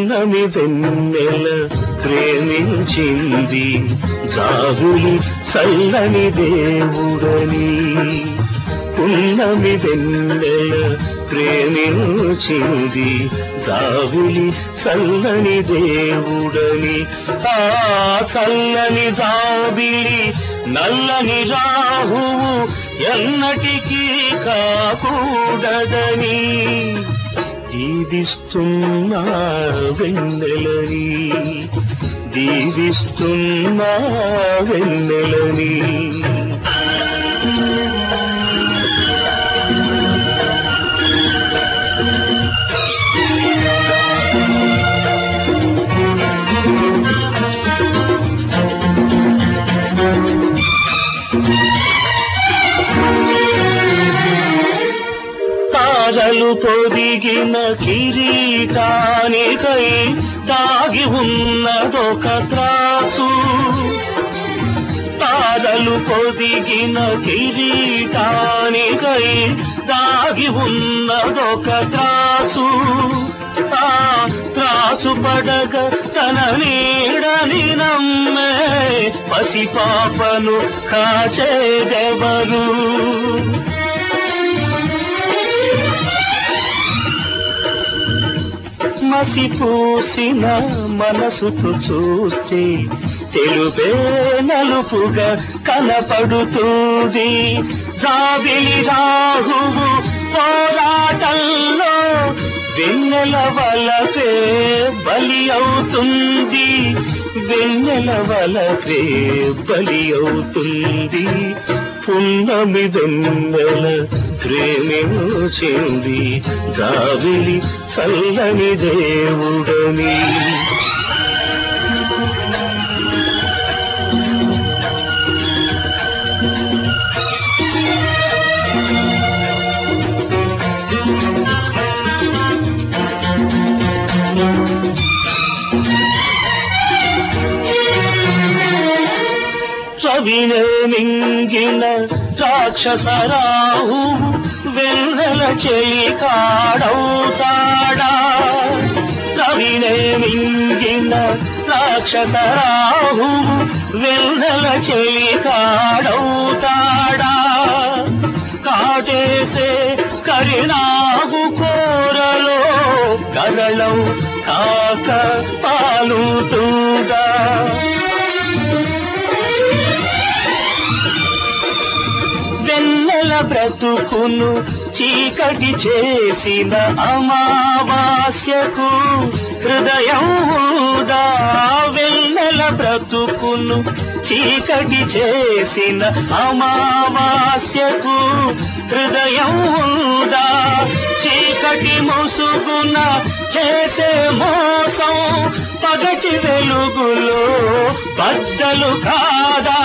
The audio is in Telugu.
పున్నమి వెన్నెల ప్రేమించింది జాబులి చల్లని దేవుడని. పున్నమి వెన్నెల ప్రేమించింది జాబులి చల్లని దేవుడని. ఆ చల్లని జాబిలి నల్లని రాహువు ఎన్నటికీ కాకూడదని దీవిస్తున్నా వెన్నెలని, దీవిస్తున్నా వెన్నెలని. తారలు పొదిగిన కిరీటానికై దాగి ఉన్నదొక త్రాసు. తారలు పొదిగిన కిరీటానికై దాగి ఉన్నదొక త్రాసు. ఆ త్రాసు పడగ తన నీడని నమ్మే పసిపాపను కాచేదెవరు. మసిపూసిన మనసుకు చూస్తే తెలుపే నలుపుగా కనపడుతుంది. జాబిలి రాహువు పోరాటంలో వెన్నెల వలపే బలి అవుతుంది, వెన్నెల వలపే బలి అవుతుంది. పున్నమి వెన్నెల ప్రేమించింది జాబిలి చల్లని దేవుడని. రవినే మింగిన రాక్షసరాహు వెన్నెల చెలి కాడవుతాడా. రవినే మింగిన రాక్షసరాహు వెన్నెల చెలి కాడవుతాడా. కాటేసే కరినాగు కోరలో కరళం కాక పాలుతుందా. వెన్నెల బ్రతుకును చీకటి చేసిన అమావాస్యకు హృదయం ఊదా. వెన్నెల బ్రతుకును చీకటి చేసిన అమావాస్యకు హృదయం ఊదా. చీకటి ముసుగున చేసే మోసం పగటి వెలుగులో బద్దలు కాదా.